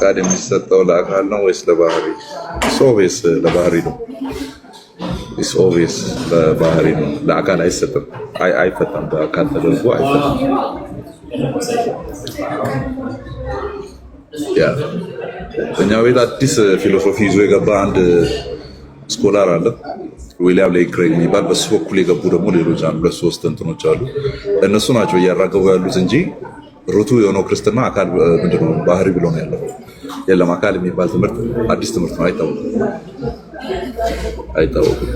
ፈቃድ የሚሰጠው ለአካል ነው ወይስ ለባህሪ? ኦብቪየስ ለባህሪ ነው። ኦብቪየስ ለባህሪ ነው። ለአካል አይሰጥም፣ አይፈታም። በአካል ተደርጎ አይፈታም። ያ እኛ ቤት አዲስ ፊሎሶፊ ይዞ የገባ አንድ ስኮላር አለ ዊሊያም ሌን ክሬግ የሚባል። በሱ በኩል የገቡ ደግሞ ሌሎች አንድ ሁለት ሶስት እንትኖች አሉ። እነሱ ናቸው እያራገቡ ያሉት እንጂ ሩቱ የሆነው ክርስትና አካል ምንድነው ባህሪ ብሎ ነው ያለው። የለም አካል የሚባል ትምህርት አዲስ ትምህርት ነው። አይታወቅም።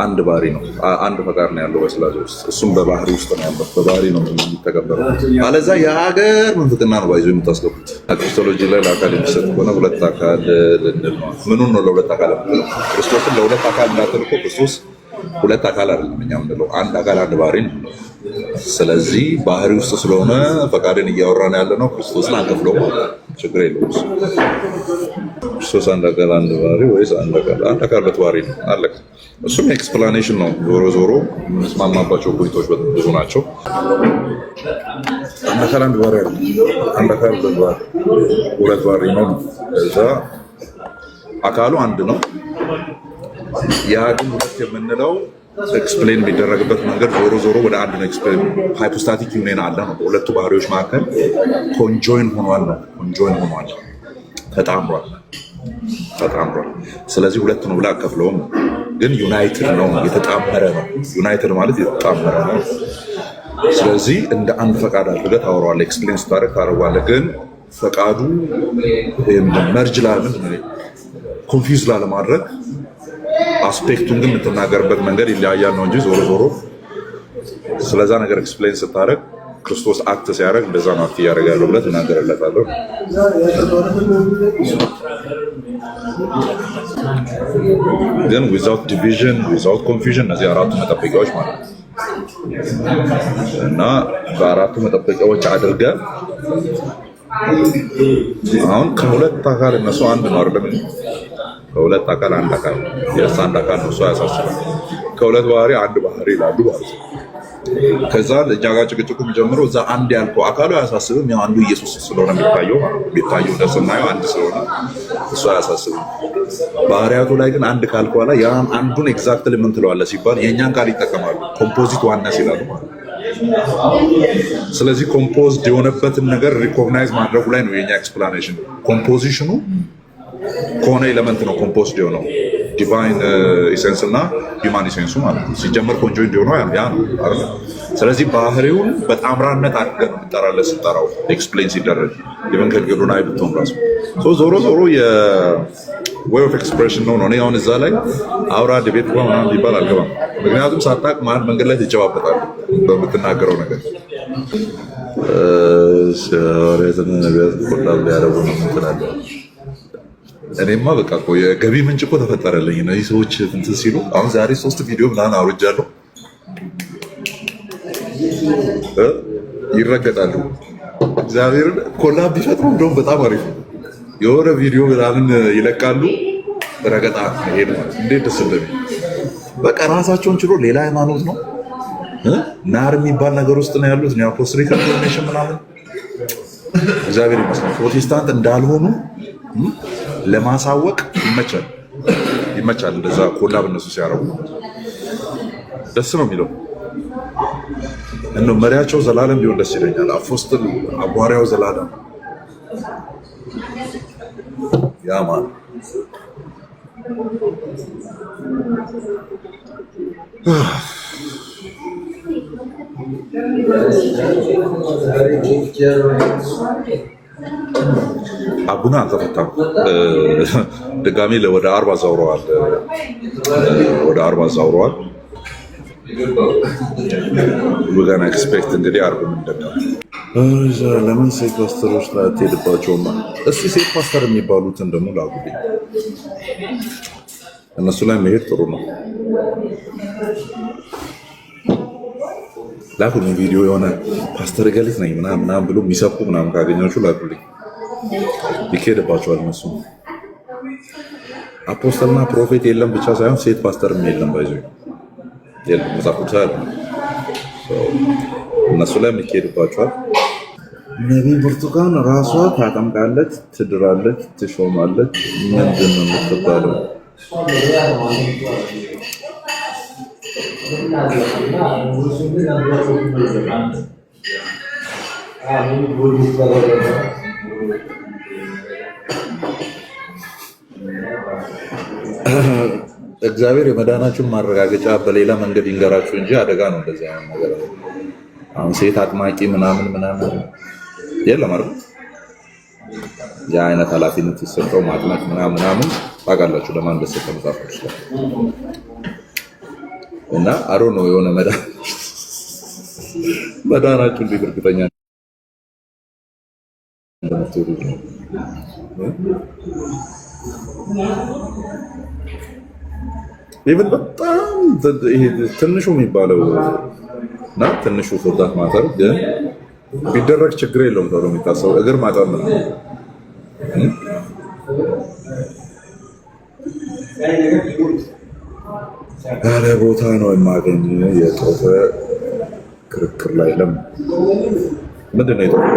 አንድ ባህሪ ነው፣ አንድ ፈቃድ ነው ያለው በስላሴ ውስጥ። እሱም በባህሪ ውስጥ ነው ያለው፣ በባህሪ ነው የሚተገበረው። አለዛ የሀገር ምንፍቅና ነው ባይዞ የምታስገቡት። ክሪስቶሎጂ ላይ ለአካል የሚሰጥ ከሆነ ሁለት አካል ልንል ነው። ምኑን ነው ለሁለት አካል የምንለው? ክርስቶስን ለሁለት አካል እንዳትል እኮ ክርስቶስ ሁለት አካል አይደለም እኛ የምንለው፣ አንድ አካል አንድ ባህሪ ነው። ስለዚህ ባህሪ ውስጥ ስለሆነ ፈቃድን እያወራን ያለ ነው። ክርስቶስን አንከፍለው ችግር የለውም። ክርስቶስ አንድ አካል አንድ ባህሪ ወይስ አንድ አካል ሁለት ባህሪ ነው? አለቀ። እሱም ኤክስፕላኔሽን ነው። ዞሮ ዞሮ የምንስማማባቸው ፖይንቶች ብዙ ናቸው። አንድ አካል አንድ ባህሪ አለ፣ አንድ አካል ሁለት ባህሪ ነው። እዛ አካሉ አንድ ነው። ያ ግን ሁለት የምንለው ኤክስፕሌን የሚደረግበት መንገድ ዞሮ ዞሮ ወደ አንድ ነው። ኤክስፕሌን ሃይፖስታቲክ ዩኒየን አለ ነው። በሁለቱ ባህሪዎች መካከል ኮንጆይን ሆኗል ነው። ኮንጆይን ሆኗል፣ ተጣምሯል። ስለዚህ ሁለት ነው ብላ አከፍለውም፣ ግን ዩናይትድ ነው፣ የተጣመረ ነው። ዩናይትድ ማለት የተጣመረ ነው። ስለዚህ እንደ አንድ ፈቃድ አድርገህ ታወራዋለህ፣ ኤክስፕሌን ስታደርግ ታደርገዋለህ። ግን ፈቃዱ መርጅ ኮንፊውዝ ላለማድረግ አስፔክቱን ግን የምትናገርበት መንገድ ይለያያል ነው እንጂ ዞሮ ዞሮ ስለዛ ነገር ኤክስፕሌን ስታደርግ ክርስቶስ አክት ሲያደርግ እንደዛ ነው አክት እያደረገ ያለው ብለህ ትናገርለታለህ። ግን ዊዛውት ዲቪዥን ዊዛውት ኮንፊውዥን፣ እነዚህ አራቱ መጠበቂያዎች ማለት ነው። እና በአራቱ መጠበቂያዎች አድርገህ አሁን ከሁለት አካል እነሱ አንድ ነው አይደለም? ከሁለት አካል አንድ አካል የእሱ አንድ አካል ነው። እሱ አያሳስብም። ከሁለት ባህሪ አንድ ባህሪ ይላሉ ማለት ነው። ከዛ እኛ ጋር ጭቅጭቁ የሚጀምረው እዛ አንድ ያልከው አካሉ አያሳስብም። ያው አንዱ ኢየሱስ ስለሆነ የሚታየው እንደስናየው አንድ ስለሆነ እሱ አያሳስብም። ባህሪያቱ ላይ ግን አንድ ካልከው ላይ ያን አንዱን ኤግዛክትሊ ምን ትለዋለህ ሲባል የእኛን ቃል ይጠቀማሉ። ኮምፖዚት ዋነስ ይላሉ ማለት ነው። ስለዚህ ኮምፖዝድ የሆነበትን ነገር ሪኮግናይዝ ማድረጉ ላይ ነው የኛ ኤክስፕላኔሽን። ኮምፖዚሽኑ ከሆነ ኤሌመንት ነው ኮምፖዝድ የሆነው ዲቫይን ኢሴንስ እና ሂውማን ኢሴንሱ ማለት ነው። ሲጀመር ኮንጆይንድ እንዲሆነው ያ ነው አይደል? ስለዚህ ባህሪውን በጣምራነት አድርገን ነው የምንጠራለት ስንጠራው ኤክስፕሌን ሲደረግ ኢቨን ከግሩና አይብቶም ራሱ ዞሮ ዞሮ የዌይ ኦፍ ኤክስፕሬሽን ነው። እኔ አሁን እዛ ላይ አውራ ዲቤት ምናምን ቢባል አልገባም። ምክንያቱም ሳታውቅ መሀል መንገድ ላይ ትጨባበጣለህ በምትናገረው ነገር። እኔማ በቃ እኮ የገቢ ምንጭ እኮ ተፈጠረልኝ። እነዚህ ሰዎች እንትን ሲሉ አሁን ዛሬ 3 ቪዲዮ ምናምን አውርጃለሁ። ይረገጣሉ። እግዚአብሔርን ኮላብ ቢፈጥሩ እንደውም በጣም አሪፍ ነው። የሆነ ቪዲዮ ምናምን ይለቃሉ። ረገጣ ሄድ እንዴት ደስ እንደሚል በቃ ራሳቸውን ችሎ ሌላ ሃይማኖት ነው ናር የሚባል ነገር ውስጥ ነው ያሉት። አፖስቶሊክ ሪፎርሜሽን ምናምን እግዚአብሔር ይመስገን ፕሮቴስታንት እንዳልሆኑ ለማሳወቅ ይመቻል። እንደዛ ኮላብ እነሱ ሲያረጉ ደስ ነው የሚለው። እንደው መሪያቸው ዘላለም ቢሆን ደስ ይለኛል። አፖስትል አቧሪያው ዘላለም ያማን አቡነ አልተፈታም። ድጋሚ ወደ 40 አዛውረዋል። ወገና ኤክስፔክት እንግዲህ አርጉ ምንድነው? ለምን ሴት ፓስተሮች ላይ አትሄድባቸውም? እስቲ ሴት ፓስተር የሚባሉትን ደግሞ ላጉልኝ። እነሱ ላይ መሄድ ጥሩ ነው። ላኩልኝ ቪዲዮ የሆነ ፓስተር ገሊት ነኝ ምናምን ብሎ የሚሰብኩ ምናምን ካገኛችሁ ላኩልኝ። ይኬድባቸዋል። እነሱ አፖስተልና ፕሮፌት የለም ብቻ ሳይሆን ሴት ፓስተርም የለም። ባይዞ የለም መጽሐፍ ቅዱስ አለ። እነሱ ላይ ይኬድባቸዋል። ነቢይ ብርቱካን ራሷ ታጠምቃለች፣ ትድራለች፣ ትሾማለች። ምንድን ነው የምትባለው? እግዚአብሔር የመዳናችሁን ማረጋገጫ በሌላ መንገድ ይንገራችሁ እንጂ አደጋ ነው እንደዚህ አይነት ነገር። አሁን ሴት አጥማቂ ምናምን ምናምን የለም አይደል? ያ አይነት ኃላፊነት ሲሰጠው ማጥማቅ ምናምን ታውቃላችሁ ለማን እንደሰጠ መጽሐፍ ቅዱስ እና አሮ ነው የሆነ መዳናችሁ እንዴት እርግጠኛ እንደምትሆኑ ኢቭን በጣም ትንሹ የሚባለው እና ትንሹ ፎርዳት ማተር ግን ቢደረግ ችግር የለውም ተብሎ የሚታሰበው እግር ማጠብ ነው። ያለ ቦታ ነው የማገኝ የጦፈ ክርክር ላይ ምንድን ነው የጦፈ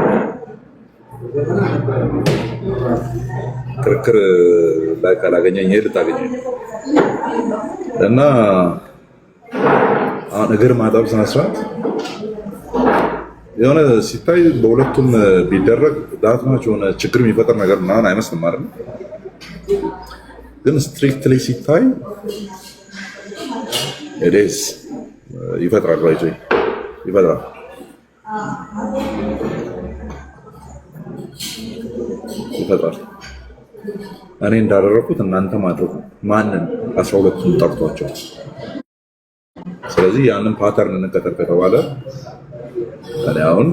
ክርክር ላይ ካላገኘኝ ይሄ ልታገኘኝ እና አሁን እግር ማጠብ ስነ ስርዓት የሆነ ሲታይ በሁለቱም ቢደረግ ዳትማች የሆነ ችግር የሚፈጠር ነገር ምናምን አይመስልም ማለት ነው። ግን ስትሪክትሊ ሲታይ ኤዴስ ይፈጥራል ባይዞ ይፈጥራል። እኔ እንዳደረኩት እናንተ ማድረጉ ማንን 12ቱን ጠርቷቸው። ስለዚህ ያንን ፓተርን እንከተል ከተባለ እኔ አሁን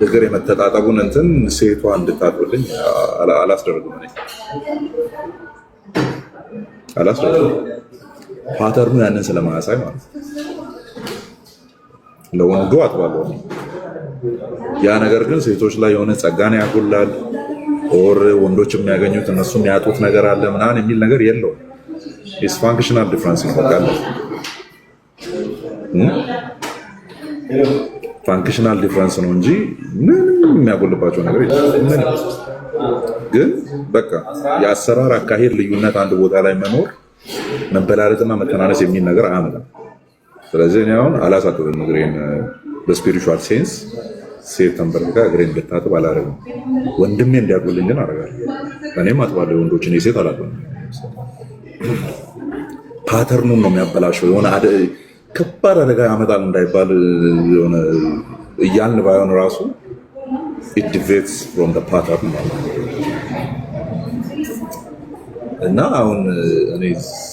እግር የመተጣጠቡን እንትን ሴቷ እንድታጥብልኝ አላስደረግም። ፓተርኑ ያንን ስለማያሳይ ማለት ነው። ለወንዱ አጥባለሁ። ያ ነገር ግን ሴቶች ላይ የሆነ ጸጋን ያጎላል ኦር ወንዶች የሚያገኙት እነሱ የሚያጡት ነገር አለ ምናምን የሚል ነገር የለውም። ኢስ ፋንክሽናል ዲፍረንስ ይፈቃል። ፋንክሽናል ዲፍረንስ ነው እንጂ ምንም የሚያጎልባቸው ነገር የለም። ግን በቃ የአሰራር አካሄድ ልዩነት አንድ ቦታ ላይ መኖር መበላለጥና መተናነስ የሚል ነገር አያመጣም። ስለዚህ እኔ አሁን አላሳጥብም እግሬን በስፒሪቹዋል ሴንስ ሴት ተንበርክካ እግሬን እንድታጥብ አላደርግም። ወንድሜ እንዲያጥብልኝ ግን አደርጋለሁ። እኔም አጥባለሁ ወንዶችን፣ የሴት አላጥብም። ፓተርኑን ነው የሚያበላሸው። የሆነ ከባድ አደጋ ያመጣል እንዳይባል የሆነ እያልን ባይሆን ራሱ it deviates from the pattern እና አሁን እኔ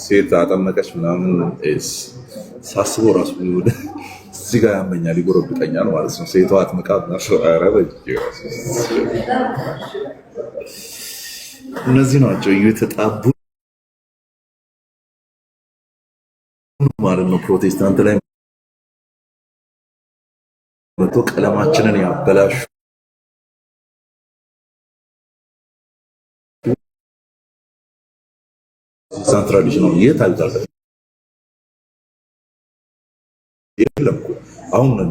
ሴት አጠመቀች ምናምን ሳስበው ራሱ እዚህ ጋር ያመኛል፣ ይጎረብጠኛል ማለት ነው። ሴቷ አጥምቃ እነዚህ ናቸው እየተጣቡ ማለት ነው። ፕሮቴስታንት ላይ መጥቶ ቀለማችንን ያበላሹ ሳን ትራዲሽናል የታልታል የለም እኮ አሁን ነው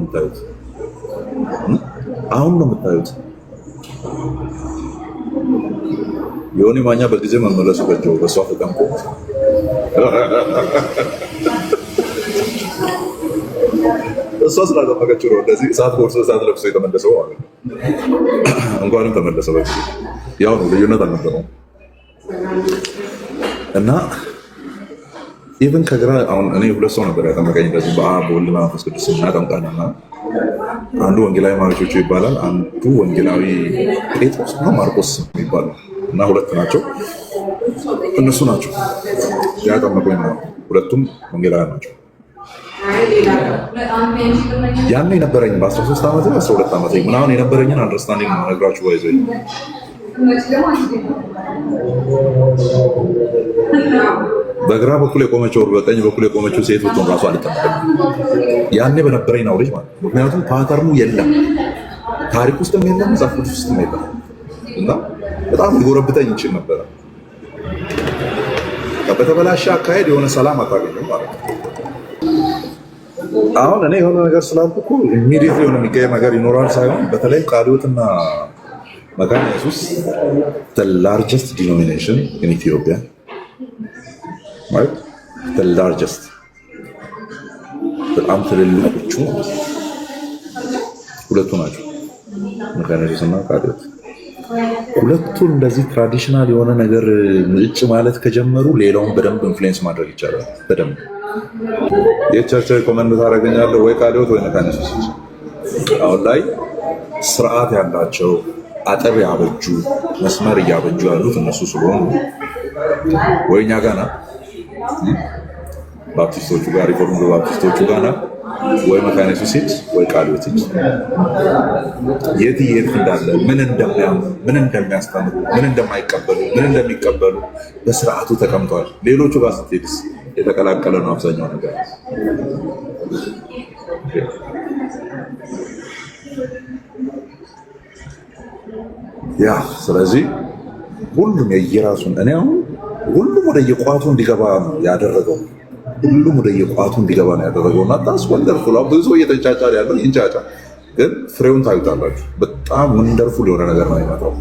የምታዩት። የሆነ ማኛ በጊዜ መመለሱ በጀው በሷ ተጠምቆ እሷ ስላጠመቀችው ነው እንደዚህ እሳት ቆርሶ እሳት ለብሶ የተመለሰው ማለት ነው። እንኳንም ተመለሰ በጊዜ ያው ነው፣ ልዩነት አልነበረውም። እና ኢቭን ከግራ አሁን እኔ ሁለት ሰው ነበር ያጠመቀኝ እንደዚህ በአብ በወልድ በመንፈስ ቅዱስ እናጠምቃለንና አንዱ ወንጌላዊ ማሪቾቹ ይባላል፣ አንዱ ወንጌላዊ ጴጥሮስ ነው ማርቆስ የሚባለው እና ሁለት ናቸው። እነሱ ናቸው ያጠመቁኝ ነው። ሁለቱም ወንጌላዊ ናቸው። ያን የነበረኝ በ13 ዓመት 12 ዓመት ምናምን የነበረኝን አንደርስታንዲንግ ነው ነግራችሁ ባይዘኝ በግራ በኩል የቆመችው በቀኝ በኩል የቆመችው ሴት ብትሆን ራሱ አልጠመቅም ያኔ በነበረኝ ነው ልጅ ማለት። ምክንያቱም ፓተርኑ የለም፣ ታሪክ ውስጥም የለም፣ መጽሐፍ ቅዱስ ውስጥም የለም እና በጣም ሊጎረብጠኝ ይችል ነበረ። በተበላሸ አካሄድ የሆነ ሰላም አታገኝም ማለት ነው። አሁን እኔ የሆነ ነገር ስላልኩ እኮ ኢሚዲየትሊ የሆነ የሚቀየር ነገር ይኖራል ሳይሆን በተለይም ቃሊዮትና መካነ ኢየሱስ the largest denomination in Ethiopia right the largest በጣም ትልልቆቹ ሁለቱ ናቸው መካነ ኢየሱስና ቃሊዮት። ሁለቱ እንደዚህ ትራዲሽናል የሆነ ነገር ምጭ ማለት ከጀመሩ ሌላውን በደንብ ኢንፍሉዌንስ ማድረግ ይቻላል። በደንብ የቸርች ኮመንት ታደርገኛለህ ወይ ቃሊዮት ወይ መካነ ኢየሱስ። አሁን ላይ ስርዓት ያላቸው አጥር ያበጁ መስመር እያበጁ ያሉት እነሱ ስለሆኑ ወይ እኛ ጋና ባፕቲስቶቹ ጋር ሪፎርምድ ባፕቲስቶቹ ጋና ወይ መካነ ኢየሱስ ወይ ቃሊዮት የት እንዳለ ምን እንደሚያስተምሩ ምን እንደማይቀበሉ ምን እንደሚቀበሉ በስርዓቱ ተቀምጧል። ሌሎቹ ጋር ስትሄድስ የተቀላቀለ ነው አብዛኛው ነገር። ያ ስለዚህ ሁሉም የየራሱን እኔ አሁን ሁሉም ወደ የቋቱ እንዲገባ ነው ያደረገው። ሁሉም ወደ የቋቱ እንዲገባ ነው ያደረገው እና ታስ ወንደርፉል ብዙ እየተንጫጫ ያለው ይንጫጫ፣ ግን ፍሬውን ታዩታላችሁ። በጣም ወንደርፉል የሆነ ነገር ነው የሚመጣው።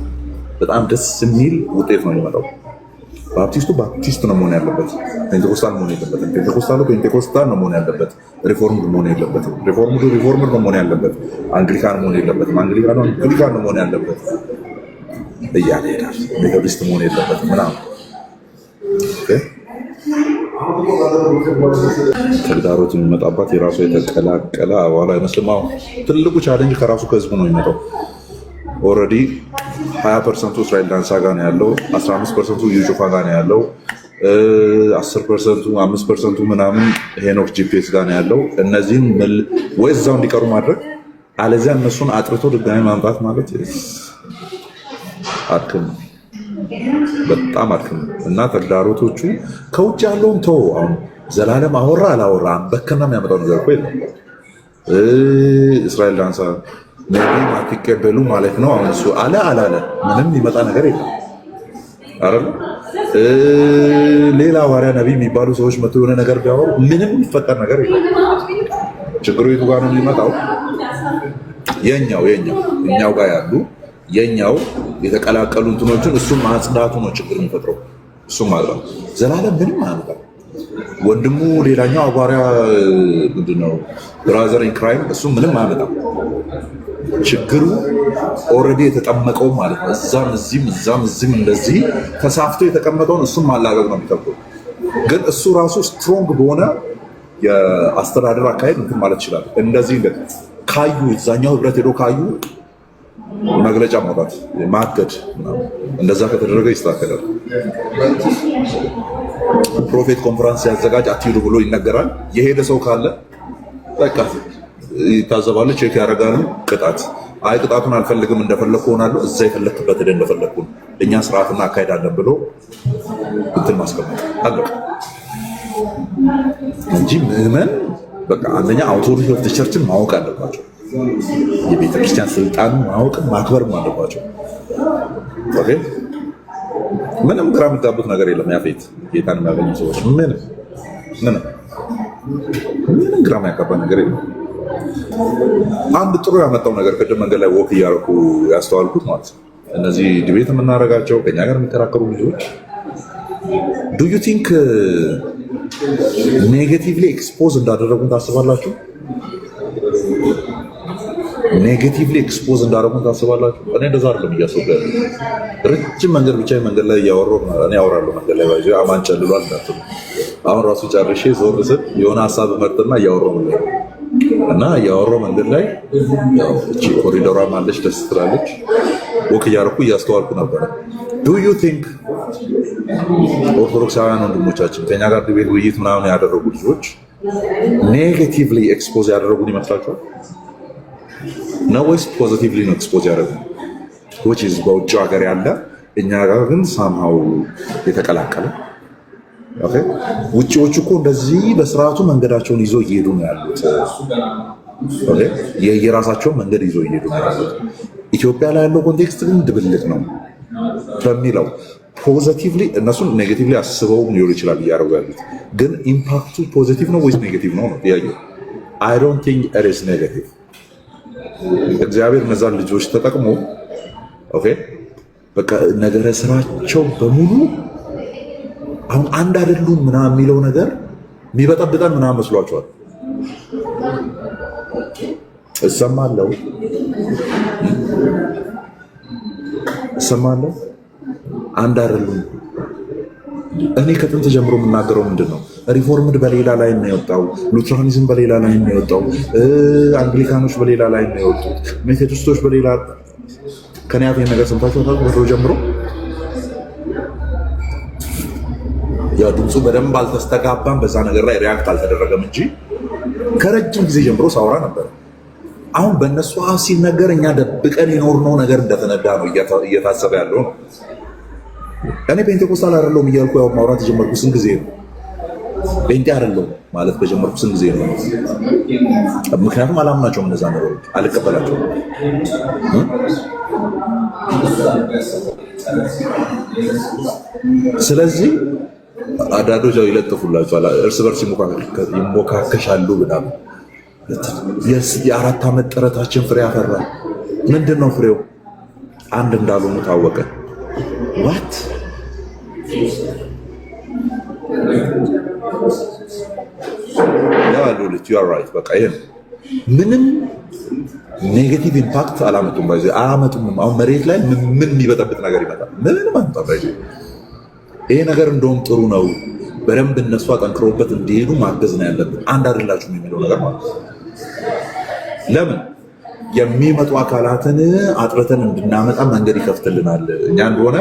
በጣም ደስ የሚል ውጤት ነው የሚመጣው። ባፕቲስቱ ባፕቲስት ነው መሆን ያለበት፣ ፔንቴኮስታል መሆን የለበትም። ፔንቴኮስታሉ ፔንቴኮስታል ነው መሆን ያለበት፣ ሪፎርምድ መሆን የለበትም። ሪፎርምዱ ሪፎርምድ ነው መሆን ያለበት፣ አንግሊካን መሆን የለበትም። አንግሊካኑ አንግሊካን ነው መሆን ያለበት እያለ ሄዳል። ሜቶዲስት መሆን የለበትም ምናምን። ተግዳሮት የሚመጣባት የራሱ የተቀላቀለ አባል አይመስልም። አሁን ትልቁ ቻሌንጅ ከራሱ ከህዝቡ ነው የሚመጣው። ኦልሬዲ 20% እስራኤል ዳንሳ ጋር ነው ያለው፣ 15% ዩሹፋ ጋር ነው ያለው፣ 10% 5% ምናምን ሄኖክ ጂፒኤስ ጋር ነው ያለው። እነዚህን ወይ እዛው እንዲቀሩ ማድረግ አለዚያ እነሱን አጥርቶ ድጋሚ ማምጣት ማለት አድክም በጣም አድክም እና ተግዳሮቶቹ ከውጭ ያለውን ተው። አሁን ዘላለም አወራ አላወራ በከና የሚያመጣው ነገር እኮ የለም። እስራኤል ዳንሳ ነቢይ አትቀበሉ ማለት ነው። አሁን እሱ አለ አላለ ምንም ሊመጣ ነገር የለም አይደል? ሌላ ዋሪያ ነቢይ የሚባሉ ሰዎች መጥቶ የሆነ ነገር ቢያወሩ ምንም የሚፈጠር ነገር የለም። ችግሩ የቱ ጋር ነው የሚመጣው? የኛው ጋር ያሉ የኛው የተቀላቀሉ እንትኖችን እሱን ማጽዳቱ ነው ችግር የሚፈጥረው። እሱም ማጽዳቱ ዘላለም ምንም አያመጣም። ወንድሙ ሌላኛው አጓሪያ ምንድነው ብራዘር ኢን ክራይም እሱ ምንም አያመጣም። ችግሩ ኦልሬዲ የተጠመቀው ማለት ነው። እዛም እዚህም እንደዚህ ተሳፍቶ የተቀመጠውን እሱም ማላቀቅ ነው የሚጠብቀው። ግን እሱ ራሱ ስትሮንግ በሆነ የአስተዳደር አካሄድ እንትን ማለት ይችላል። እንደዚህ ካዩ እዛኛው ህብረት ሄዶ ካዩ መግለጫ ማውጣት ማገድ፣ እንደዛ ከተደረገ ይስተካከላል። ፕሮፌት ኮንፈረንስ ሲያዘጋጅ አትሂዱ ብሎ ይነገራል። የሄደ ሰው ካለ በቃ ይታዘባሉ፣ ቼክ ያደርጋሉ። ቅጣት አይ ቅጣቱን አልፈልግም እንደፈለግኩ ሆናለሁ፣ እዛ የፈለግክበት ሄደህ እንደፈለግኩ እኛ ስርዓትና አካሄዳለን ብሎ እንትን ማስቀመጥ አለቀ እንጂ ምዕመን በቃ አንደኛ አውቶሪቲ ኦፍ ቸርችን ማወቅ አለባቸው። የቤተክርስቲያን ስልጣን ማወቅም ማክበርም አለባቸው። ኦኬ ምንም ግራ የምጋቡት ነገር የለም። ያፌት ጌታን የሚያገኙ ሰዎች ምንም ግራ የሚያጋባ ነገር የለም። አንድ ጥሩ ያመጣው ነገር ቅድም መንገድ ላይ ወክ እያደረኩ ያስተዋልኩት ማለት ነው፣ እነዚህ ዲቤት የምናደርጋቸው ከኛ ጋር የሚከራከሩ ልጆች ዱ ዩ ቲንክ ኔጌቲቭሊ ኤክስፖዝ እንዳደረጉን ታስባላችሁ? ኔጌቲቭሊ ኤክስፖዝ እንዳደረጉን ታስባላችሁ? እኔ እንደዛ አይደለም እያስወገ ረጅም መንገድ ብቻ መንገድ ላይ እያወራሁ እኔ አወራለሁ መንገድ ላይ ባይዞ አማን ጨልሏል እንዳትሉ። አሁን ራሱ ጨርሼ ዞር ስል የሆነ ሀሳብ መርጥና እያወራሁ ነው እና እያወራሁ መንገድ ላይ እቺ ኮሪዶሯ ማለች ደስ ትላለች። ወክ እያደረኩ እያስተዋልኩ ነበረ። ዱ ዩ ቲንክ ኦርቶዶክሳውያን ወንድሞቻችን ከኛ ጋር ዲቤት ውይይት ምናምን ያደረጉ ልጆች ኔጌቲቭሊ ኤክስፖዝ ያደረጉን ይመስላችኋል ነው ወይስ ፖዚቲቭሊ ነው ኤክስፖዝ ያደረጉን? which is በውጭ ሀገር ያለ እኛ ጋር ግን ሳምሃው የተቀላቀለ ኦኬ። ውጭዎቹ እኮ እንደዚህ በስርዓቱ መንገዳቸውን ይዞ እየሄዱ ነው ያሉት። ኦኬ የራሳቸውን መንገድ ይዞ እየሄዱ ነው ያሉት። ኢትዮጵያ ላይ ያለው ኮንቴክስት ግን ድብልቅ ነው በሚለው ፖዚቲቭሊ እነሱን ኔጌቲቭሊ አስበው ሊሆን ይችላል እያደረጉ ያሉት፣ ግን ኢምፓክቱ ፖዚቲቭ ነው ወይስ ኔጌቲቭ ነው ነው ጥያቄው። I don't think it is negative። እግዚአብሔር እነዛን ልጆች ተጠቅሞ ኦኬ በቃ ነገረ ስራቸው በሙሉ አሁን አንድ አይደሉም ምናምን የሚለው ነገር የሚበጠብጠን ምናምን መስሏቸዋል። እሰማለሁ አንድ አይደሉም። እኔ ከጥንት ጀምሮ የምናገረው ምንድን ነው? ሪፎርምድ በሌላ ላይ ነው የወጣው፣ ሉትራኒዝም በሌላ ላይ ነው የወጣው፣ አንግሊካኖች በሌላ ላይ ነው የወጡት፣ ሜቶዲስቶች በሌላ ከኒያት ነገር ሰምታችሁ በድሮ ጀምሮ ያ ድምፁ በደንብ አልተስተጋባም፣ በዛ ነገር ላይ ሪያክት አልተደረገም እንጂ ከረጅም ጊዜ ጀምሮ ሳውራ ነበር። አሁን በእነሱ አፍ ሲነገር እኛ ደብቀን የኖርነው ነገር እንደተነዳ ነው እየታሰበ ያለው ነው። እኔ ፔንቴኮስታል አይደለሁም እያልኩ ያው ማውራት የጀመርኩ ስንት ጊዜ ነው? ፔንቴ አይደለሁም ማለት በጀመርኩ ስንት ጊዜ ነው? ምክንያቱም አላምናቸውም፣ እነዛ ነገሮች አልቀበላቸውም። ስለዚህ አዳዶች ይለጥፉላቸዋል፣ እርስ በርስ ይሞካከሻሉ ምናምን። የ4 ዓመት ጥረታችን ፍሬ ያፈራ። ምንድን ነው ፍሬው? አንድ እንዳልሆኑ ታወቀ። ዋት በቃ ይሄ ምንም ኔጌቲቭ ኢምፓክት አላመጡም። አያመጡም። አሁን መሬት ላይ ምን የሚበጠብጥ ነገር ይመጣል? ምንም አመጣ። ይሄ ነገር እንደውም ጥሩ ነው። በደንብ እነሱ አጠንክረውበት እንዲሄዱ ማገዝ ነው ያለብን። አንድ አይደላችሁም የሚለው ነገር ማለት ነው። ለምን የሚመጡ አካላትን አጥርተን እንድናመጣ መንገድ ይከፍትልናል። እኛ እንደሆነ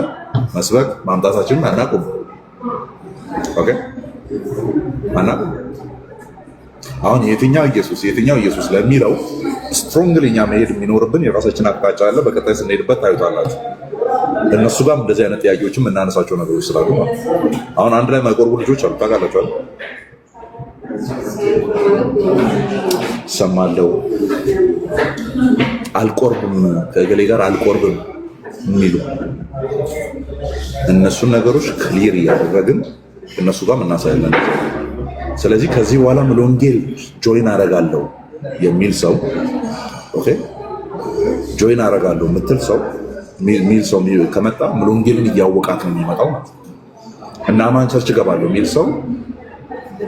መስበክ ማምጣታችንን አናቁም። ኦኬ አናቁም። አሁን የትኛው ኢየሱስ ለሚለው ስትሮንግሊ እኛ መሄድ የሚኖርብን የራሳችን አቅጣጫ አለ። በቀጣይ ስንሄድበት ታዩታላችሁ። እነሱ ጋርም እንደዚህ አይነት ጥያቄዎችም የምናነሳቸው ነገሮች ስላሉ ማለት አሁን አንድ ላይ የማይቆርቡ ልጆች አሉ። ታውቃላችኋል። ሰማለው አልቆርብም፣ ከገሌ ጋር አልቆርብም የሚሉ እነሱን ነገሮች ክሊር እያደረግን እነሱ ጋር እናሳያለን። ስለዚህ ከዚህ በኋላ ሙሉ ወንጌል ጆይን አረጋለሁ የሚል ሰው ኦኬ፣ ጆይን አረጋለሁ የምትል ሰው ሚል ሰው ከመጣ ሙሉ ወንጌልን እያወቃት ነው የሚመጣው ማለት ነው። እና አማን ቸርች እገባለሁ የሚል ሰው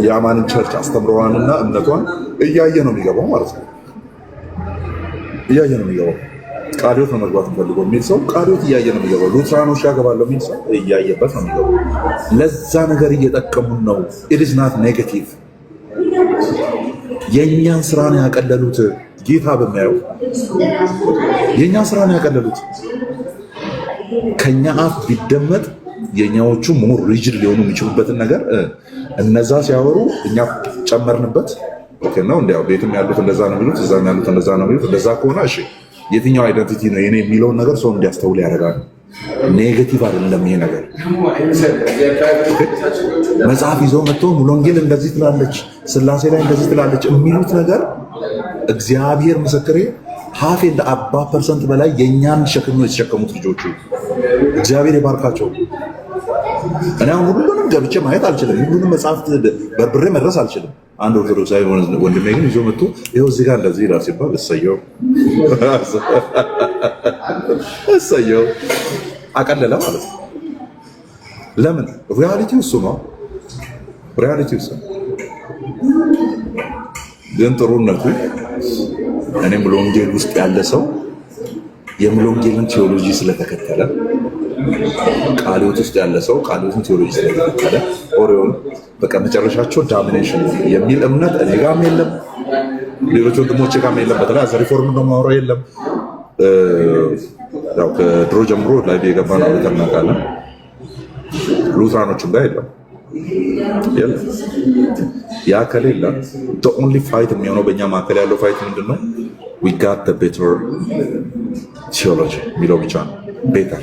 የአማንን ቸርች አስተምሮዋንና እምነቷን እያየ ነው የሚገባው ማለት ነው። እያየ ነው የሚገባው። ቃሊዮት ነው መግባት ፈልገው የሚል ሰው ቃሊዮት እያየ ነው የሚገባው። ሉትራኖች ያገባለሁ የሚል ሰው እያየበት ነው የሚገባው። ለዛ ነገር እየጠቀሙን ነው። ኢት ኢዝ ናት ኔጌቲቭ። የእኛን ስራ ነው ያቀለሉት። ጌታ በሚያየው የእኛን ስራ ነው ያቀለሉት። ከኛ አፍ ቢደመጥ የኛዎቹ ሞር ሪጅድ ሊሆኑ የሚችሉበትን ነገር እነዛ ሲያወሩ እኛ ጨመርንበት። ኦኬ ነው እንዲያው ቤትም ያሉት እንደዛ ነው የሚሉት፣ እዛም ያሉት እንደዛ ነው የሚሉት። እንደዛ ከሆነ እሺ የትኛው አይደንቲቲ ነው የኔ የሚለውን ነገር ሰው እንዲያስተውል ያደርጋል። ኔጌቲቭ አይደለም ይሄ ነገር። መጽሐፍ ይዘው መጥቶ ሙሉ ወንጌል እንደዚህ ትላለች፣ ስላሴ ላይ እንደዚህ ትላለች የሚሉት ነገር እግዚአብሔር ምስክሬ ሀፍ እንደ 40% በላይ የእኛን ሸክም ነው የተሸከሙት ልጆቹ። እግዚአብሔር ይባርካቸው። እኔ አሁን ሁሉንም ገብቼ ማየት አልችልም። ሁሉንም መጽሐፍት በርብሬ መድረስ አልችልም። አንድ ኦርቶዶክሳዊ ወንድሜ ግን ይዞ መጥቶ ይኸው እዚህ ጋር እንደዚህ ይላል ሲባል እሰየው እሰየው አቀለለ ማለት ነው። ለምን? ሪያሊቲው እሱ ነው። ሪያሊቲው እሱ ነው። ግን ጥሩነቱ እኔ ሙሉ ወንጌል ውስጥ ያለ ሰው የሙሉ ወንጌልን ቴዎሎጂ ስለተከተለ፣ ቃሊዮት ውስጥ ያለ ሰው ቃሊዮትን ቴዎሎጂ ስለተከተለ ኦሪዮን በቃ መጨረሻቸው ዳሚኔሽን የሚል እምነት እኔ ጋርም የለም፣ ሌሎች ወንድሞቼ ጋርም የለም። በተለይ አዘ ሪፎርም ነው ማውራው የለም። ያው ከድሮ ጀምሮ ላይ የገባ ነው ተናቃለን። ሉትራኖችም ጋር የለም። ያ ከሌለ the only fight የሚሆነው በእኛ መካከል ያለው ፋይት ምንድን ነው? we got the better theology የሚለው ብቻ ነው። better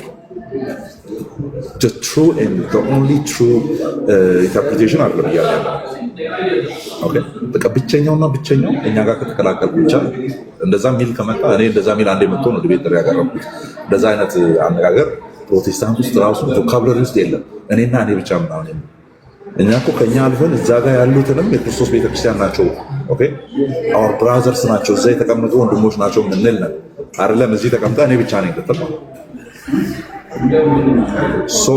the true and the only true interpretation አይደለም እያለ ያለው። ኦኬ በቃ ብቸኛውና ብቸኛው እኛ ጋር ከተቀላቀልኩ ብቻ እንደዛ ሚል ከመጣ እኔ እንደዛ ሚል አንዴ መጥቶ ነው ዲቤት ያቀረብኩት። እንደዛ አይነት አነጋገር ፕሮቴስታንት ውስጥ ራሱ ቮካብለሪ ውስጥ የለም። እኔና እኔ ብቻ ምናምን እኛ እኮ ከኛ አልፈን እዛ ጋር ያሉትንም የክርስቶስ ቤተክርስቲያን ናቸው። ኦኬ አወር ብራዘርስ ናቸው፣ እዛ የተቀመጡ ወንድሞች ናቸው ምንል ነው አይደለም። እዚህ ተቀምጣ እኔ ብቻ ነኝ ልትል ነው። ሶ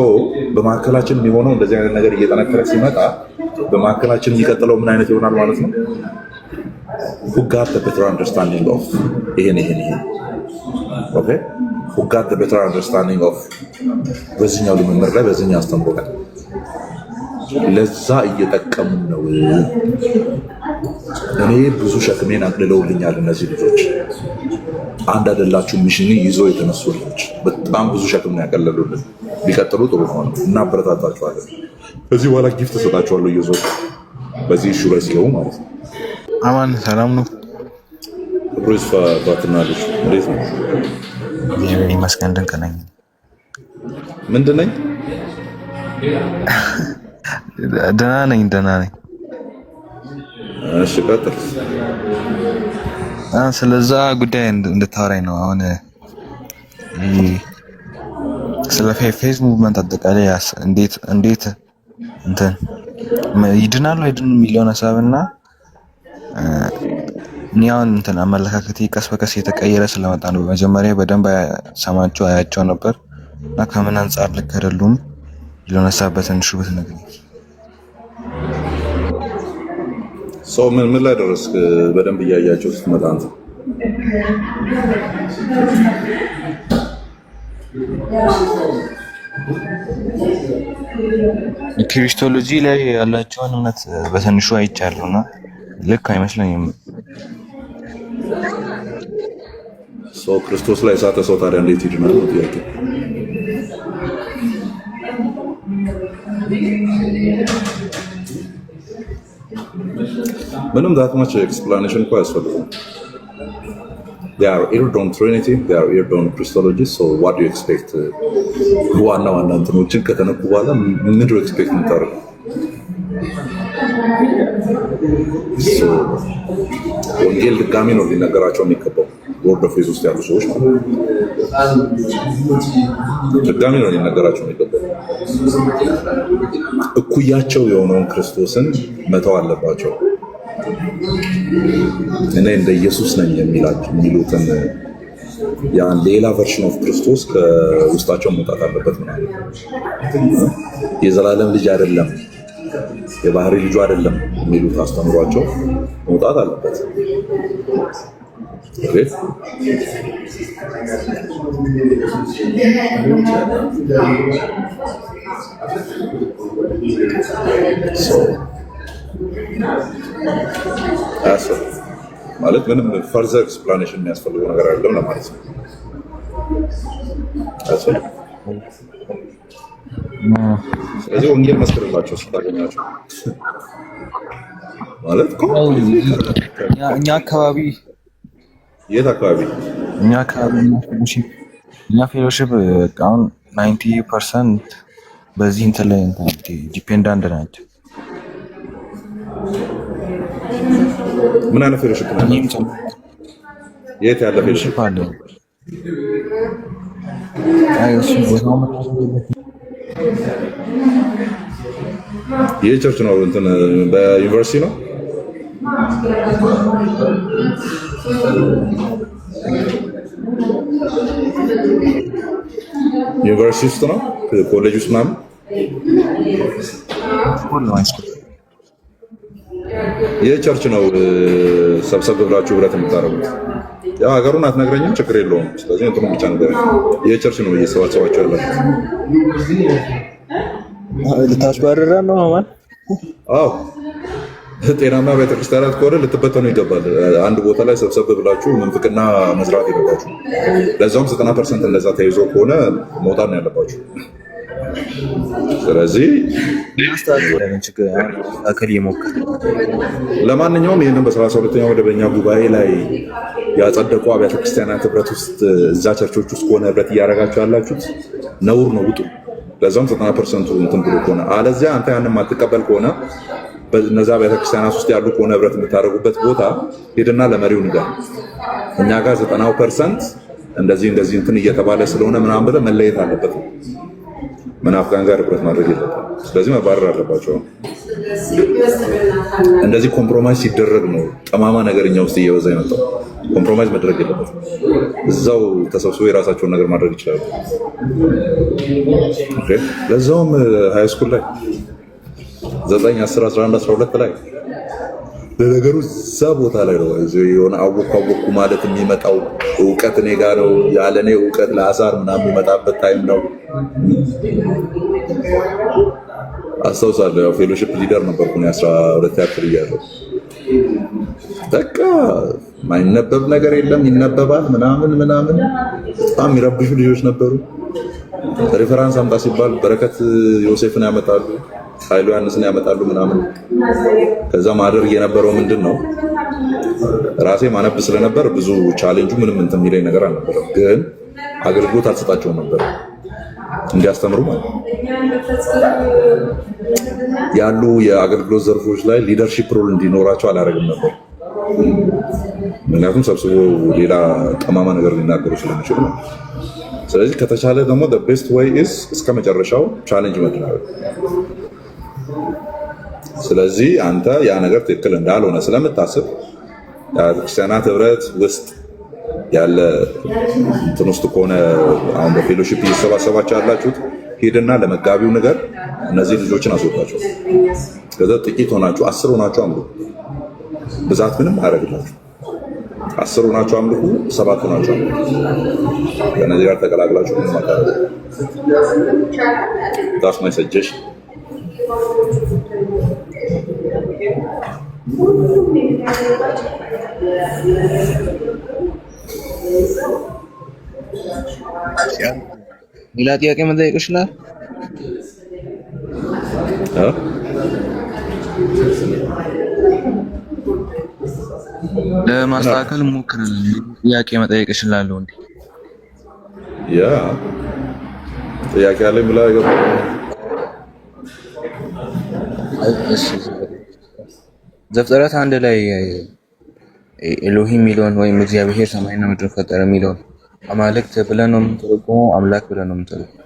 በማዕከላችን የሚሆነው እንደዚህ አይነት ነገር እየጠነከረ ሲመጣ በማዕከላችን የሚቀጥለው ምን አይነት ይሆናል ማለት ነው? who got the better understanding of ይሄን ኦኬ who got the better understanding of በዚህኛው ልምምር ላይ በዚህኛው አስተምሮ ላይ ለዛ እየጠቀሙ ነው። እኔ ብዙ ሸክሜን አቅልለውልኛል እነዚህ ልጆች። አንድ አይደላችሁ ሚሽን ይዞ የተነሱ ልጆች በጣም ብዙ ሸክም ነው ያቀለሉልን። ቢቀጥሉ ጥሩ ነው እና አበረታታችኋለን። ከዚህ በኋላ ጊፍት ተሰጣችኋለሁ እየዞር በዚህ ኢሹ ላይ ሲገቡ ማለት ነው። አማን ሰላም ነው። ብሩስ ባትናለሽ እንዴት ነው? እግዚአብሔር ይመስገን ድንቅ ነኝ። ምንድን ነኝ? ደህና ነኝ። እሺ ቀጥል። ስለዛ ጉዳይ እንድታወራኝ ነው። አሁን ስለ ፌዝ ሙቭመንት አጠቃላይ እንዴት እንትን ይድናሉ አይድኑም የሚለውን ሀሳብና እኔ አሁን እንትን አመለካከቴ ቀስ በቀስ የተቀየረ ስለመጣ ነው። በመጀመሪያ በደንብ ሰማቸው አያቸው ነበር እና ከምን አንጻር ልክ አይደሉም የሚለውን ሀሳብ በትንሹ ብትነግረኝ። ሰው ምን ላይ ደረስክ? በደንብ እያያቸው ስትመጣ አንተ ክሪስቶሎጂ ላይ ያላቸውን እምነት በትንሹ አይቻለሁና ልክ አይመስለኝም። ሰው ክርስቶስ ላይ ሳተ ሰው ታዲያ እንዴት ይድናል ነው ጥያቄ። ምንም that much explanation እኮ አያስፈልግም። They are aired on Trinity, they are aired on Christology, so what do you expect? ዋና እንትኖችን ከተነኩ በኋላ ምን do you expect የምታደርገው? ወንጌል ድጋሚ ነው ሊነገራቸው የሚገባው። ወርድ ኦፍ ፌዝ ውስጥ ያሉ ሰዎች ማለት ነው ድጋሚ ነው ሊነገራቸው የሚገባው። እኩያቸው የሆነውን ክርስቶስን መተው አለባቸው። እኔ እንደ ኢየሱስ ነኝ የሚሉትን ያን ሌላ ቨርሽን ኦፍ ክርስቶስ ከውስጣቸው መውጣት አለበት ማለት ነው። የዘላለም ልጅ አይደለም፣ የባህሪ ልጁ አይደለም የሚሉት አስተምሯቸው መውጣት አለበት። ማለት ምንም ፈርዘር ኤክስፕላኔሽን የሚያስፈልገው ነገር አይደለም ለማለት ነው። ስለዚህ ወንጌል መስክርላቸው ስታገኛቸው ማለት እኛ አካባቢ የት አካባቢ እኛ ፌሎሺፕ አሁን 90% በዚህ እንትን ላይ ዲፔንዳንት ናቸው። ምን አይነት ፌሎሺፕ ነው? የት ያለ ፌሎሺፕ አለ? እሱ ቦታው ይህ ቸርች ነው እንትን በዩኒቨርሲቲ ነው። ዩኒቨርሲቲ ውስጥ ነው፣ ኮሌጅ ውስጥ ምናምን ይህ ቸርች ነው። ሰብሰብ ብላችሁ ህብረት የምታደርጉት ያው ሀገሩን አትነግረኝም፣ ችግር የለውም። ስለዚህ እንትኑ ብቻ ነገረኝ። ይህ ቸርች ነው እየሰባሰባችሁ ያላችሁት። ልታስባረራ ነው ማለት? አዎ ጤናማ ቤተክርስቲያናት ከሆነ ልትበተኑ ይገባል። አንድ ቦታ ላይ ሰብሰብ ብላችሁ ምንፍቅና መስራት የለባችሁ። ለዛውም 90% እንደዛ ተይዞ ከሆነ መውጣት ነው ያለባችሁ። ስለዚህ ለማንኛውም ይህንን በ32ኛው መደበኛ ጉባኤ ላይ ያጸደቁ አብያተ ክርስቲያናት ህብረት ውስጥ እዛ ቸርቾች ውስጥ ከሆነ ህብረት እያደረጋችሁ ያላችሁት ነውር ነው፣ ውጡ። ለዛውም 90% እንትን ብሎ ከሆነ አለዚያ አንተ ያንን ማትቀበል ከሆነ በነዛ ቤተክርስቲያናት ውስጥ ያሉ ከሆነ ህብረት የምታደርጉበት ቦታ ሄድና ለመሪው ንገር። እኛ ጋር 90% እንደዚህ እንትን እየተባለ ስለሆነ ምናምን ብለህ መለየት አለበት። መናፍቃን ጋር ህብረት ማድረግ የለብንም። ስለዚህ መባረር አለባቸው። እንደዚህ ኮምፕሮማይዝ ሲደረግ ነው ጠማማ ነገር እኛ ውስጥ እየበዛ የመጣው። ኮምፕሮማይዝ መድረግ የለበትም። እዛው ተሰብስበው የራሳቸውን ነገር ማድረግ ይችላሉ። ለዛውም ሃይ ስኩል ላይ 9፣ 10፣ 11፣ 12 ላይ ለነገሩ እዛ ቦታ ላይ ነው የሆነ አወኩ ማለት የሚመጣው እውቀት እኔ ጋር ነው ያለ እኔ እውቀት ለአሳር ምናምን የሚመጣበት ታይም ነው። አስታውሳለሁ ያው ፌሎሺፕ ሊደር ነበርኩ 12 ያክል እያለሁ። በቃ ማይነበብ ነገር የለም ይነበባል ምናምን በጣም የሚረብሹ ልጆች ነበሩ። ሬፈራንስ አምጣ ሲባል በረከት ዮሴፍን ያመጣሉ፣ ኃይሉ ዮሐንስን ያመጣሉ ምናምን። ከዛ ማደር የነበረው ምንድን ነው ራሴ ማነብ ስለነበር ብዙ ቻሌንጁ ምንም እንትን የሚለኝ ነገር አልነበረም። ግን አገልግሎት አልሰጣቸውም ነበር እንዲያስተምሩ ማለት ነው። ያሉ የአገልግሎት ዘርፎች ላይ ሊደርሺፕ ሮል እንዲኖራቸው አላደርግም ነበር። ምክንያቱም ሰብስቦ ሌላ ጠማማ ነገር ሊናገሩ ስለሚችሉ ነው። ስለዚህ ከተቻለ ደግሞ the best way is እስከ መጨረሻው ቻሌንጅ መድረግ። ስለዚህ አንተ ያ ነገር ትክክል እንዳልሆነ ስለምታስብ ክርስቲያናት ህብረት ውስጥ ያለ እንትን ውስጥ ከሆነ አሁን በፌሎሺፕ እየተሰባሰባችሁ ያላችሁት ሄድና ለመጋቢው ነገር እነዚህ ልጆችን አስወጣቸው። ከዛ ጥቂት ሆናችሁ 10 ሆናችሁ አምልኩ። ብዛት ምንም አያደርግላችሁ። 10 ሆናችሁ አምልኩ፣ 7 ሆናችሁ አምልኩ። ከነዚህ ጋር ተቀላቅላችሁ ምንም አታደርጉ። that's my suggestion። ሌላ ጥያቄ መጠየቅ ይችላል? ለማስተካከል ሞክራለሁ። ጥያቄ መጠየቅ እችላለሁ እንዴ? ያ ጥያቄ አለኝ ብላ ገባ። ዘፍጥረት 1 ላይ ኤሎሂም የሚለውን ወይም እግዚአብሔር ሰማይና ምድር ፈጠረ የሚለውን አማልክት ብለን ነው የምንተረጉመው? አምላክ ብለን ነው የምንተረጉመው?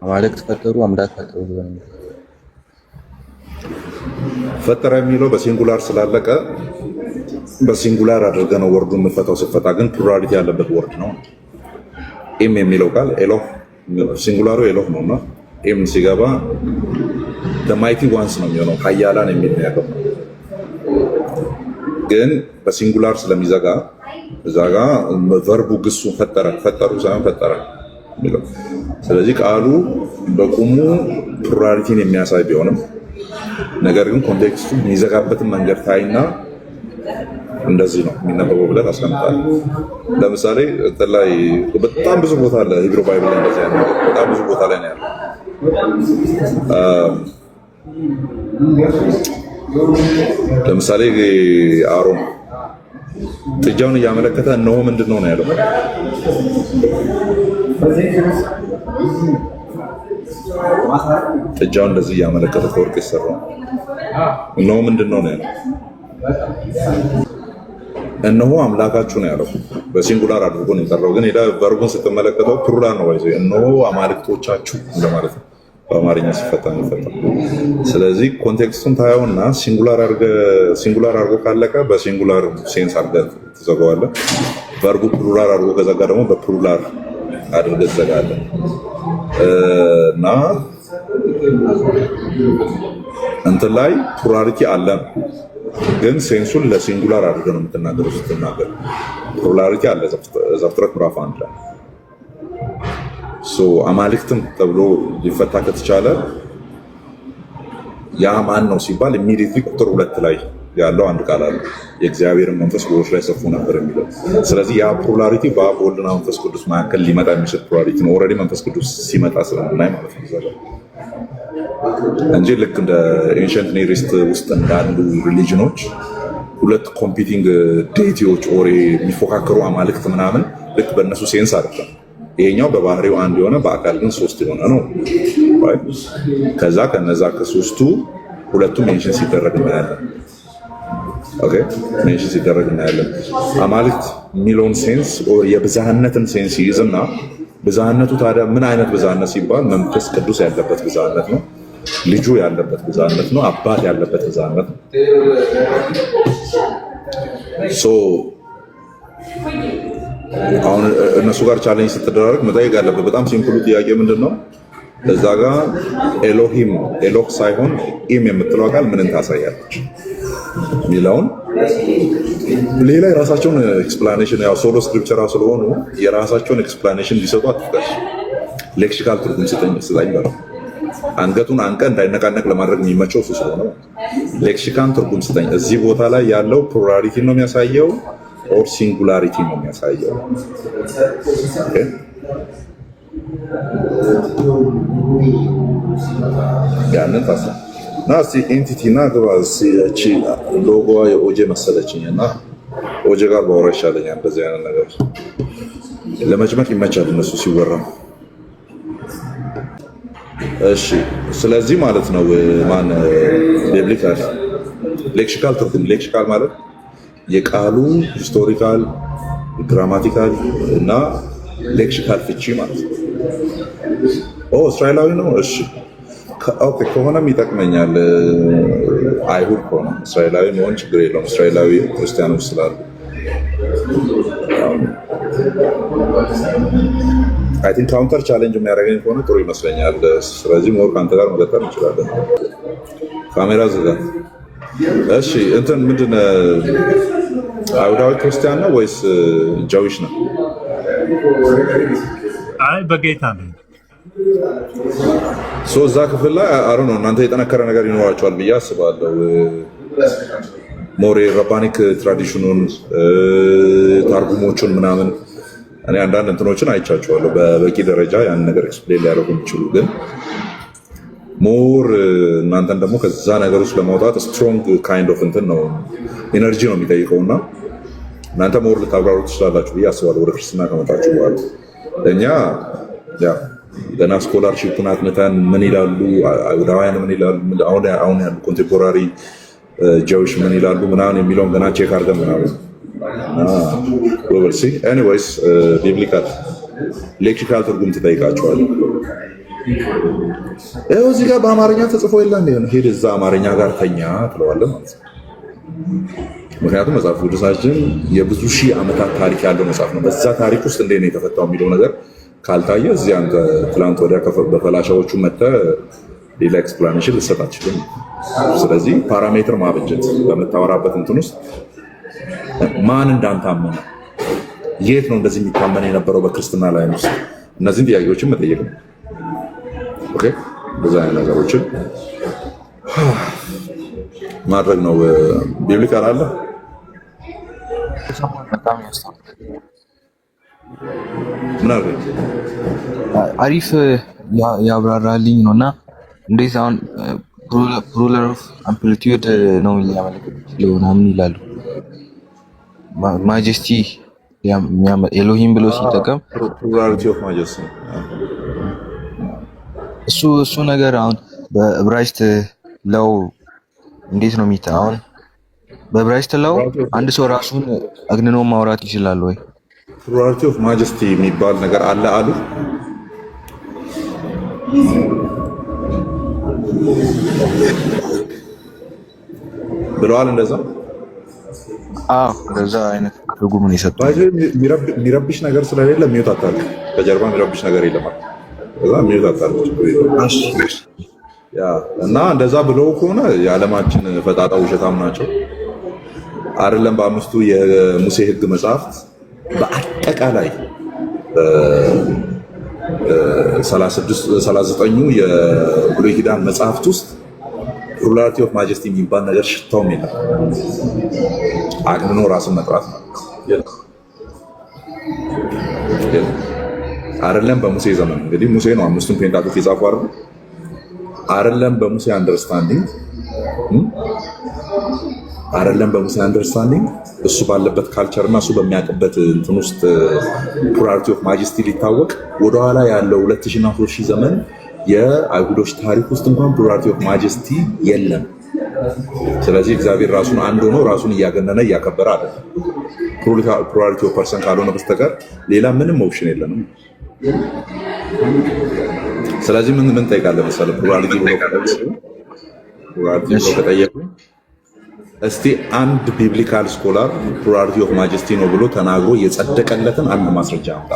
አማልክት ፈጠሩ፣ አምላክ ፈጠሩ ብለን ነው ፈጠረ የሚለው በሲንጉላር ስላለቀ በሲንጉላር አድርገህ ነው ወርዱን የምትፈታው። ስትፈታ ግን ፕሉራሊቲ ያለበት ወርድ ነው። ኤም የሚለው ቃል ኤሎህ ሲንጉላሩ ኤሎህ ነውና ኤም ሲገባ the mighty ones ነው የሚሆነው። ኃያላን የሚል ነው ያለው። ግን በሲንጉላር ስለሚዘጋ እዛ ጋ ቨርቡ ግሱ ፈጠሩ ሳይሆን ፈጠረ የሚለው። ስለዚህ ቃሉ በቁሙ ፕሉራሊቲን የሚያሳይ ቢሆንም ነገር ግን ኮንቴክስቱ የሚዘጋበትን መንገድ ታይና እንደዚህ ነው የሚነበበው ብለን አስቀምጣል። ለምሳሌ እንትን ላይ በጣም ብዙ ቦታ አለ ሂብሩ ባይብል ላይ እንደዚህ አይነት በጣም ብዙ ቦታ ላይ ነው ያለው። ለምሳሌ አሮን ጥጃውን እያመለከተ እነሆ ምንድን ነው ያለው? ጥጃውን እንደዚህ እያመለከተ ከወርቅ የሰራው እነሆ ምንድን ነው ያለው? እነሆ አምላካችሁ ነው ያለው። በሲንጉላር አድርጎ ነው የጠራው። ግን ሄዳ ቨርቡን ስትመለከተው ፕሉራል ነው ባይዘው እነሆ አማልክቶቻችሁ እንደማለት ነው በአማርኛ ሲፈታ ነው። ስለዚህ ኮንቴክስቱን ታየውና ሲንጉላር አድርጎ ካለቀ በሲንጉላር ሴንስ አድርገህ ትዘጋዋለህ። ቨርቡ ፕሉራል አድርጎ ከዘጋ ደግሞ በፕሉራል አድርገህ ትዘጋለህ። እና እንትን ላይ ፕሉራሊቲ አለ ነው ግን ሴንሱን ለሲንጉላር አድርገህ ነው የምትናገረው። ስትናገር ፕሉራሊቲ አለ ዘፍጥረት ምዕራፍ 1 ላይ አማልክትም ተብሎ ሊፈታ ከተቻለ ያ ማን ነው ሲባል ኢሚዲየትሊ ቁጥር 2 ላይ ያለው አንድ ቃል አለ የእግዚአብሔርን መንፈስ በውኆች ላይ ሰፎ ነበር የሚለው። ስለዚህ ያ ፕሉራሊቲ በአብ ወልድና መንፈስ ቅዱስ መካከል ሊመጣ የሚችል ፕሉራሊቲ ነው። ኦልሬዲ መንፈስ ቅዱስ ሲመጣ ስለምናይ ማለት ነው እንጂ ልክ እንደ ኤንሸንት ኔሪስት ውስጥ እንዳሉ ሪሊጅኖች ሁለት ኮምፒቲንግ ዴቲዎች ኦሬ የሚፎካከሩ አማልክት ምናምን ልክ በእነሱ ሴንስ አይደለም። ይሄኛው በባህሪው አንድ የሆነ በአካል ግን 3 የሆነ ነው። ከዛ ከነዛ ከ3ቱ ሁለቱ ሜንሽን ሲደረግ እናያለን። ኦኬ ሜንሽን ሲደረግ እናያለን። አማልክት የሚለውን ሴንስ የብዝሃነትን ሴንስ ይይዝና ብዝሃነቱ ታዲያ ምን አይነት ብዝሃነት ሲባል መንፈስ ቅዱስ ያለበት ብዝሃነት ነው። ልጁ ያለበት ብዝሃነት ነው። አባት ያለበት ብዝሃነት ነው። አሁን እነሱ ጋር ቻሌንጅ ስትደራረግ መጠየቅ ያለበት በጣም ሲምፕሉ ጥያቄ ምንድን ነው? እዛ ጋር ኤሎሂም ኤሎህ ሳይሆን ኢም የምትለው ቃል ምንን ታሳያለች የሚለውን ሌላ የራሳቸውን ኤክስፕላኔሽን ያው ሶሎ ስክሪፕቸራ ስለሆኑ የራሳቸውን ኤክስፕላኔሽን ሊሰጡ አትፍቀድ። ሌክሲካል ትርጉም ስጠኝ በለው። አንገቱን አንቀ እንዳይነቃነቅ ለማድረግ የሚመቸው እሱ ስለሆነ ሌክሲካል ትርጉም ስጠኝ። እዚህ ቦታ ላይ ያለው ፕሉራሊቲ ነው የሚያሳየው ኦር ሲንጉላሪቲ ነው የሚያሳየው? ያንን ታሳ እና እስኪ ኤንቲቲ እና ግባ እቺ ሎጎዋ የኦጄ መሰለችኝ እና ኦጄ ጋር ባወራ ይሻለኛል። እንደዚህ አይነት ነገር ለመጭመቅ ይመቻል እነሱ ሲወራ። እሺ ስለዚህ ማለት ነው ማን ቢብሊካል ሌክሲካል ትርጉም ሌክሲካል ማለት የቃሉ ሂስቶሪካል ግራማቲካል እና ሌክሲካል ፍቺ ማለት ነው። እስራኤላዊ ነው። እሺ ኦኬ ከሆነም ይጠቅመኛል። አይሁድ ከሆነ እስራኤላዊ መሆን ችግር የለውም። እስራኤላዊ ክርስቲያኖች ስላሉ አይ ቲንክ ካውንተር ቻሌንጅ የሚያደርገኝ ከሆነ ጥሩ ይመስለኛል። ስለዚህ ሞር ከአንተ ጋር መቀጠል እንችላለን። ካሜራ ዝጋ። እሺ እንትን ምንድን አይሁዳዊ ክርስቲያን ነው ወይስ ጃዊሽ ነው? አይ በጌታ ነው። እዛ ክፍል ላይ አሮ ነው እናንተ የጠነከረ ነገር ይኖራቸዋል ብዬ አስባለሁ። ሞሬ ረባኒክ ትራዲሽኑን ታርጉሞቹን ምናምን እኔ አንዳንድ እንትኖችን አይቻቸዋለሁ በበቂ ደረጃ ያን ነገር ኤክስፕሌን ሊያደርጉ የሚችሉ ግን ሞር እናንተን ደግሞ ከዛ ነገር ውስጥ ለማውጣት ስትሮንግ ካይንድ ኦፍ እንትን ነው ኤነርጂ ነው የሚጠይቀው እና እናንተ ሞር ልታብራሩ ትችላላችሁ ብዬ አስባለሁ ወደ ክርስትና ከመጣችሁ በኋላ። እኛ ገና ስኮላርሺፑን አጥንተን ምን ይላሉ አይሁዳውያን ምን ይላሉ አሁን ያሉ ኮንቴምፖራሪ ጃዊሽ ምን ይላሉ ምናምን የሚለውን ገና ቼክ አድርገን ምናምን ሲ ኤኒዌይስ ቢብሊካል ሌክሲካል ትርጉም ትጠይቃቸዋል። ይኸው እዚህ ጋር በአማርኛ ተጽፎ የለ እንደ ሄድ እዛ አማርኛ ጋር ተኛ ትለዋለህ ማለት ነው። ምክንያቱም መጽሐፍ ቅዱሳችን የብዙ ሺህ ዓመታት ታሪክ ያለው መጽሐፍ ነው። በዛ ታሪክ ውስጥ እንዴት ነው የተፈታው የሚለው ነገር ካልታየ እዚህ አንተ ትላንት ወዲያ በፈላሻዎቹ መጥተህ ሌላ ኤክስፕላኔሽን ልሰጥ አትችልም። ስለዚህ ፓራሜትር ማበጀት በምታወራበት እንትን ውስጥ ማን እንዳንታመነ የት ነው እንደዚህ የሚታመን የነበረው በክርስትና ላይ ውስጥ እነዚህን ጥያቄዎችን መጠየቅ ነው። ኦኬ በዛ አይነት ነገሮችን ማድረግ ነው። ቢብሊካል አለ ምን አለ አሪፍ ያብራራልኝ ነው እና እንዴት አሁን ሩለር ኦፍ አምፕሊቲዩድ ነው የሚያመለክተው ምናምን ይላሉ። ማጀስቲ ኤሎሂም ብሎ ሲጠቀም ፕሉራሊቲ ኦፍ ማጀስቲ እሱ ነገር አሁን በዕብራይስጥ ለው እንዴት ነው የሚታ? አሁን በዕብራይስጥ ለው አንድ ሰው ራሱን አግንኖ ማውራት ይችላል ወይ? ፕሉራሊቲ ኦፍ ማጀስቲ የሚባል ነገር አለ አሉ ብለዋል። እንደዛ እንደዛ አይነት ትርጉም ነው የሰጠው። የሚረብሽ ነገር ስለሌለ ሚውት አታርግ። ከጀርባ የሚረብሽ ነገር የለም። እዛ ሚውት አታርግ እና እንደዛ ብለው ከሆነ የዓለማችን ፈጣጣ ውሸታም ናቸው አይደለም። በአምስቱ የሙሴ ሕግ መጽሐፍት በአጠቃላይ 39ኙ የብሉይ ኪዳን መጽሐፍት ውስጥ ፕሉራሊቲ ኦፍ ማጀስቲ የሚባል ነገር ሽታውም የለም። አግንኖ ራስን መጥራት ነው አይደለም። በሙሴ ዘመን እንግዲህ ሙሴ ነው አምስቱን ፔንታቱክ የጻፈው አይደለም። በሙሴ አንደርስታንዲንግ እሱ ባለበት ካልቸር እና እሱ በሚያውቅበት እንትን ውስጥ ፕሉራሊቲ ኦፍ ማጀስቲ ሊታወቅ ወደኋላ ያለው 2000 እና 3000 ዘመን የአይሁዶች ታሪክ ውስጥ እንኳን ፕሉራሊቲ ኦፍ ማጀስቲ የለም። ስለዚህ እግዚአብሔር ራሱን አንድ ሆኖ ራሱን እያገነነ እያከበረ አይደለም። ፕሉራሊቲ ኦፍ ፐርሰን ካልሆነ በስተቀር ሌላ ምንም ኦፕሽን የለንም። ስለዚህ ምን ጠይቃለህ መሰለህ? ፕሉራሊቲ ብሎ ከጠየቁ እስቲ አንድ ቢብሊካል ስኮላር ፕሉራሊቲ ኦፍ ማጀስቲ ነው ብሎ ተናግሮ የጸደቀለትን አንድ ማስረጃ አምጣ።